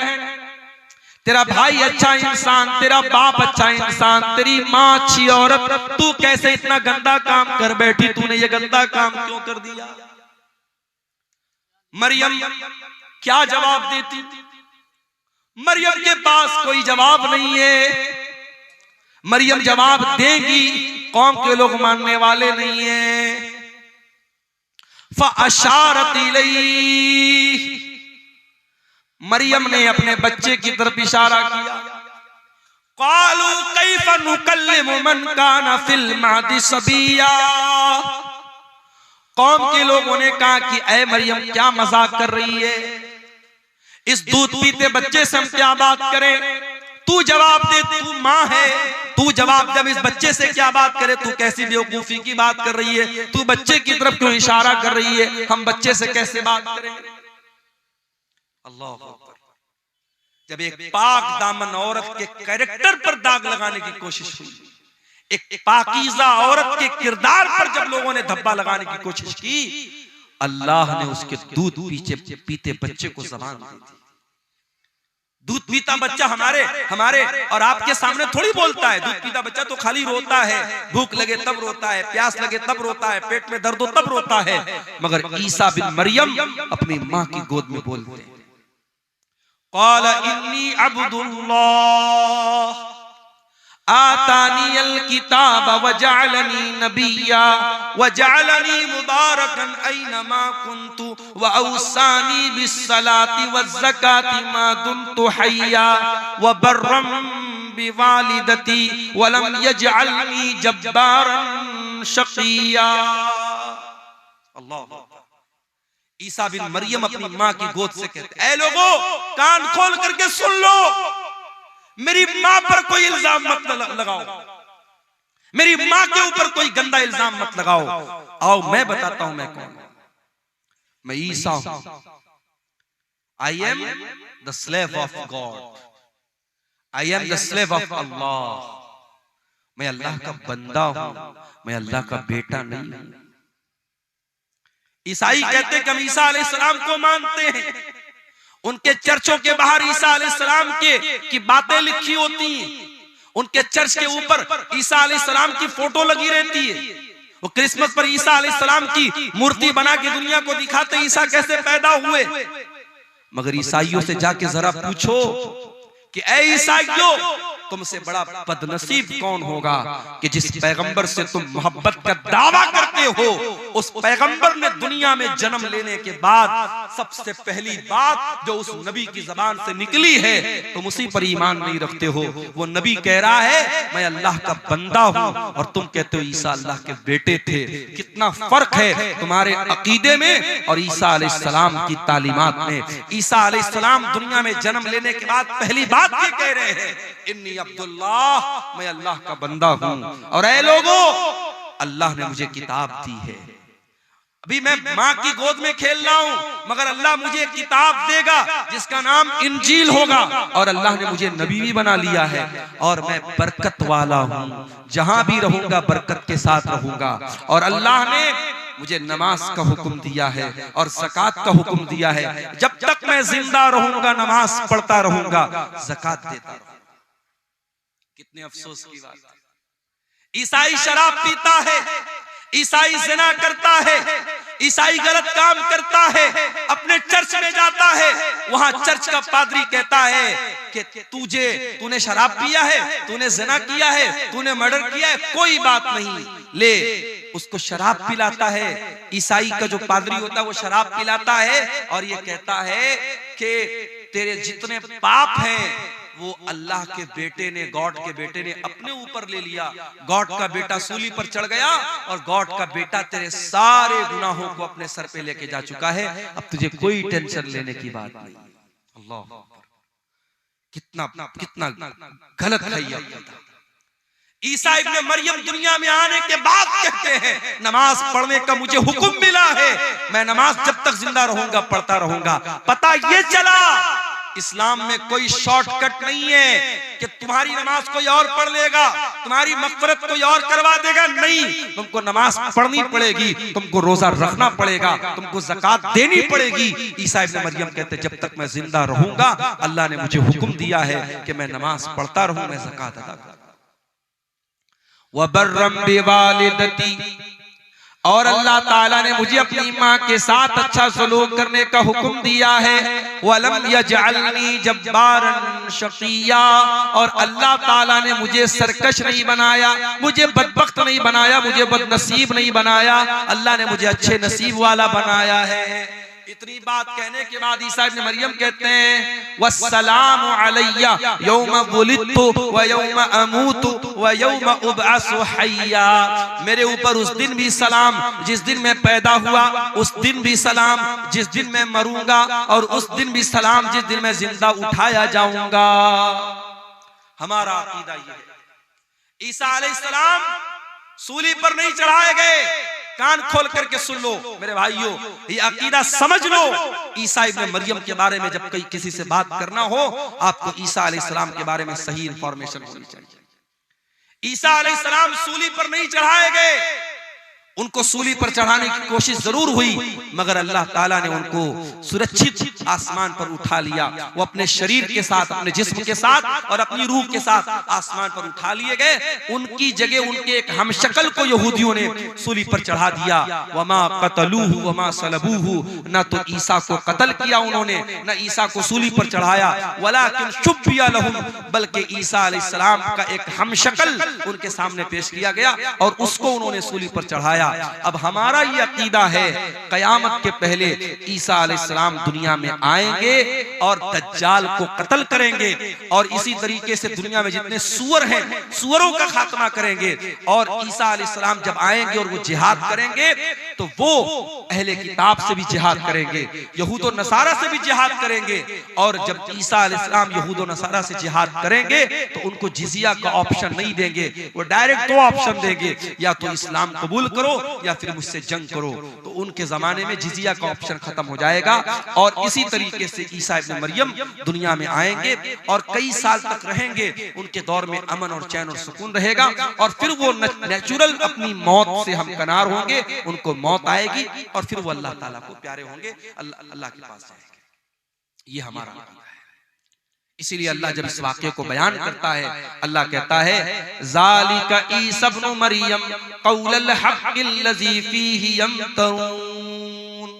तेरा भाई अच्छा इंसान, तेरा बाप अच्छा इंसान, तेरी माँ अच्छी औरत, तू कैसे इतना गंदा काम कर बैठी, तूने ये गंदा काम क्यों कर दिया। मरियम क्या जवाब देती? मरियम के पास कोई जवाब नहीं है। मरियम जवाब देगी, कौम के लोग मानने वाले नहीं है। फ़अशारत इलैहि, मरियम ने अपने बच्चे की तरफ इशारा किया। क़ालू कैफ़ नुकल्लिमु मन काना फ़िल महदी सबिया। कौम के लोगों ने कहा कि ऐ मरियम, क्या मजाक कर रही है, इस दूध पीते बच्चे से हम क्या बात करें? तू जवाब दे, तू माँ है, तू जवाब दे, इस बच्चे से क्या बात करे? तू कैसी बेवकूफी की बात कर रही है? तू बच्चे की तरफ क्यों इशारा कर रही है? हम बच्चे से कैसे बात करें? अल्लाह अकबर। जब एक पाक दामन औरत के कैरेक्टर पर दाग लगाने की कोशिश हुई, एक पाकीज़ा औरत के किरदार पर जब लोगों ने धब्बा लगाने की कोशिश की, अल्लाह ने उसके दूध पीते बच्चे को ज़बान दी थी। दूध पीता बच्चा हमारे और आपके सामने थोड़ी बोलता है। दूध पीता बच्चा तो खाली रोता है, भूख लगे तब रोता है, प्यास लगे तब रोता है, पेट में दर्द हो तब रोता है। मगर ईसा बिन मरियम अपनी माँ की गोद में बोलते हैं। क़ाल इन्नी अब्दुल्लाह आतानी अल किताब वजअलनी नबिय्या वजअलनी मुबारकन ऐनमा कुन्तु वअवसानी बिस्सलाति वज़्ज़काति मा दुमतु हय्या वबर्रम बिवालिदती वलम यजअलनी जब्बारन शक़िय्या। अल्लाह। ईसा बिन मरियम अपनी माँ की गोद से कहते, ऐ लोगों कान खोल करके सुन लो, मेरी माँ पर कोई इल्जाम मत लगाओ, मेरी माँ के ऊपर कोई गंदा इल्जाम मत लगाओ। आओ मैं बताता हूं मैं कौन हूं। मैं ईसा हूं। I am the slave of God, I am the slave of Allah. मैं अल्लाह का बंदा हूं, मैं अल्लाह का बेटा नहीं हूं। ईसाई कहते कि हम ईसा अलैहिस्सलाम को मानते हैं, उनके चर्चों के बाहर ईसा अलैहिस्सलाम की बातें लिखी होती हैं, उनके चर्च के ऊपर ईसा अलैहिस्सलाम की फोटो लगी रहती है। वो क्रिसमस पर ईसा अलैहिस्सलाम की मूर्ति बना के दुनिया को दिखाते ईसा कैसे पैदा हुए। मगर ईसाइयों से जाके जरा पूछो कि ऐ ईसाइयों, तुमसे बड़ा बदनसीब कौन होगा कि जिस पैगंबर से तुम मोहब्बत का दावा करते हो, उस पैगंबर ने दुनिया में जन्म लेने के बाद सबसे पहली बात जो उस नबी की जबान से निकली है, तुम उसी पर ईमान नहीं रखते हो। वो नबी कह रहा है मैं अल्लाह का बंदा हूं, और तुम कहते हो ईसा अल्लाह के बेटे थे। कितना फर्क है तुम्हारे अकीदे में और ईसा अलैहिस्सलाम की तालीमात में। ईसा अलैहिस्सलाम दुनिया में जन्म लेने के बाद पहली बात ये कह रहे हैं, इन्नी अब्दुल्लाह, मैं अल्लाह का बंदा हूं। और ऐ लोगों, अल्लाह ने मुझे किताब दी है। अभी मैं माँ की गोद में खेल रहा हूं, मगर अल्लाह मुझे किताब देगा जिसका नाम इंजील होगा, और अल्लाह ने मुझे नबी भी बना लिया है। और मैं बरकत वाला हूं, जहां भी रहूंगा बरकत के साथ रहूंगा। और अल्लाह ने मुझे नमाज का हुक्म दिया है और ज़कात का हुक्म दिया है। जब तक मैं जिंदा रहूंगा नमाज पढ़ता रहूंगा, ज़कात देता रहूंगा। कितने अफसोस की बात है। ईसाई शराब पीता है, ईसाई जिना करता है, ईसाई गलत काम करता है, अपने चर्च में जाता है, वहां चर्च का पादरी कहता है कि तूने शराब पिया है, तूने जिना किया है, तूने मर्डर किया है, कोई बात नहीं, ले उसको शराब पिलाता है। ईसाई का जो पादरी होता है वो शराब पिलाता है और ये कहता है कि तेरे जितने पाप हैं वो अल्लाह के बेटे ने, गॉड के बेटे ने अपने ऊपर ले लिया। गॉड का बेटा सूली पर चढ़ गया और गॉड का बेटा तेरे सारे गुनाहों को अपने सर पे लेके जा चुका है, अब तुझे कोई टेंशन लेने की बात नहीं। अल्लाह, कितना कितना गलत है ये। ईसा इब्ने मरियम दुनिया में आने के बाद कहते हैं नमाज पढ़ने का मुझे हुक्म मिला है, मैं नमाज जब तक जिंदा रहूंगा पढ़ता रहूंगा। पता ये चला इस्लाम में कोई शॉर्टकट नहीं है कि तुम्हारी नमाज कोई और पढ़ लेगा, तुम्हारी मग़फ़िरत कोई और करवा देगा। नहीं, तुमको नमाज पढ़नी पड़ेगी, तुमको रोजा रखना पड़ेगा, तुमको ज़कात देनी पड़ेगी। ईसा इब्ने मरियम कहते जब तक मैं जिंदा रहूंगा अल्लाह ने मुझे हुक्म दिया है कि मैं नमाज पढ़ता रहूं, मैं ज़कात अदा करूं। वबर्रम बिवालिदती, और अल्लाह ताला ने मुझे अपनी माँ के साथ अच्छा सलूक करने का हुक्म दिया है। वलम यजअलनी जब्बारन शक़िय्या, और अल्लाह ताला ने मुझे सरकश नहीं बनाया, मुझे बदबख्त नहीं बनाया, मुझे बदनसीब नहीं बनाया, अल्लाह ने मुझे अच्छे नसीब वाला बनाया है। इतनी बात कहने के बाद ईसा इब्ने मरियम कहते हैं वस्सलामु अलैया यौम वुलिदतु व यौम अमूतु व यौम उबअसु हय्या, मेरे ऊपर उस दिन भी सलाम जिस दिन मैं पैदा हुआ, उस दिन भी सलाम जिस दिन मैं मरूंगा, और उस दिन भी सलाम जिस दिन मैं जिंदा उठाया जाऊंगा। हमारा अकीदा ये है, ईसा अलैहिस्सलाम सूली पर नहीं चढ़ाए गए। कान खोल करके सुन लो मेरे भाइयों, ये अकीदा समझ लो। ईसा इब्ने मरियम के बारे में जब कहीं किसी से बात करना हो, आपको ईसा अलैहिस्सलाम के बारे में सही इंफॉर्मेशन होनी चाहिए। ईसा अलैहिस्सलाम सूली पर नहीं चढ़ाए गए, उनको सूली पर चढ़ाने की कोशिश जरूर हुई, मगर अल्लाह ताला ने उनको सुरक्षित आसमान पर उठा लिया। वो अपने शरीर के साथ, अपने जिस्म के साथ और अपनी रूह के साथ आसमान पर उठा लिए गए। उनकी जगह उनके एक हमशक्ल को यहूदियों ने सूली पर चढ़ा दिया। वमा कतलूहु वमा सलबूहु, न तो ईसा को कत्ल किया उन्होंने, न ईसा को सूली पर चढ़ाया। वलाकिन शुब्बिया लहुम, बल्कि ईसा अलैहिस्सलाम का एक हमशक्ल उनके सामने पेश किया गया और उसको उन्होंने सूली पर चढ़ाया। अब हमारा ये अकीदा है, कयामत के पहले ईसा अलैहिस्सलाम दुनिया में आएंगे और दज्जाल को कत्ल करेंगे, और इसी तरीके से दुनिया में जितने सुअर हैं, सुअरों का खात्मा करेंगे। और ईसा अलैहिस्सलाम जब आएंगे और वो जिहाद करेंगे, तो वो अहले किताब से भी जिहाद करेंगे, यहूद और नसारा से भी जिहाद करेंगे। और जब ईसा अलैहिस्सलाम यहूद और नसारा से जिहाद करेंगे, तो उनको जिजिया का ऑप्शन नहीं देंगे, वो डायरेक्ट दो ऑप्शन देंगे, या तो इस्लाम कबूल करो या फिर मुझसे जंग करो। तो उनके जमाने में जिजिया का ऑप्शन खत्म हो जाएगा। और इसी तरीके से ईसा इब्न मरियम दुनिया में आएंगे और कई साल तक रहेंगे। उनके दौर में अमन और चैन और सुकून रहेगा, और फिर वो नेचुरल अपनी मौत से हमकनार होंगे, उनको मौत आएगी और फिर वो अल्लाह ताला को प्यारे होंगे, अल्लाह के पास जाएंगे। ये हमारा अकीदा है। इसीलिए अल्लाह जब इस वाक़े को बयान करता है, अल्लाह कहता है ज़ालिका ईसा इब्न मरियम क़ौलल हक़्क़िल लज़ी फ़ीही यम्तरून।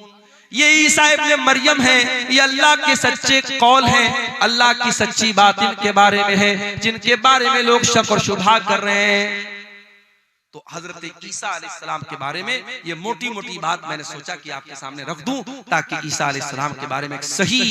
ये ईसा इब्न मरियम है, ये अल्लाह के सच्चे कौल हैं, अल्लाह की सच्ची बात इनके बारे में है, जिनके बारे में लोग शक और शुबहा कर रहे हैं। तो हजरत ईसा अलैहिस्सलाम के बारे में ये मोटी मोटी बात मैंने सोचा कि आपके सामने रख दूं, ताकि ईसा अलैहिस्सलाम के बारे में एक सही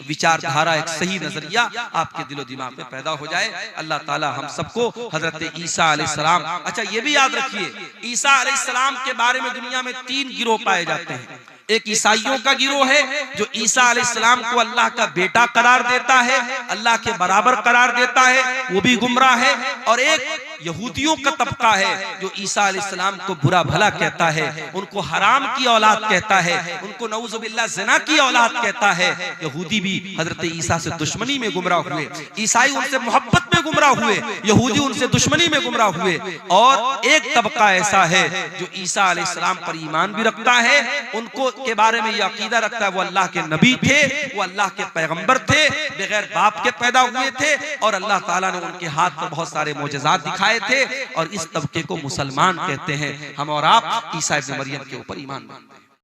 विचारधारा, एक सही नजरिया आपके दिलो दिमाग में पैदा हो जाए। अल्लाह ताला हम सबको हजरत ईसा अलैहिस्सलाम, अच्छा ये भी याद रखिए, ईसा अलैहिस्सलाम के बारे में दुनिया में 3 गिरोह पाए जाते हैं। एक ईसाइयों का गिरोह है जो ईसा अलैहिस्सलाम को अल्लाह का बेटा करार देता है, अल्लाह के बराबर करार देता है, वो भी गुमराह है। और एक यहूदियों का तबका है जो ईसा अलैहिस्सलाम को बुरा भला कहता है, उनको हराम की औलाद कहता है, उनको नऊजुबिल्लाह ज़िना की औलाद कहता है। यहूदी भी हजरत ईसा से दुश्मनी में गुमराह हुए, ईसाई उनसे मोहब्बत में गुमराह हुए, यहूदी उनसे दुश्मनी में गुमराह हुए। और एक तबका ऐसा है जो ईसा अलैहिस्सलाम पर ईमान भी रखता है, उनको के बारे में यह अकीदा रखता है वो अल्लाह के नबी थे, वो अल्लाह के पैगंबर थे, बगैर बाप के पैदा हुए थे, और अल्लाह ताला ने उनके हाथ पर बहुत सारे मोजज़ात दिखाए थे। और इस तबके को मुसलमान कहते हैं। हम और आप ईसा इब्न मरियम के ऊपर ईमान मानते हैं।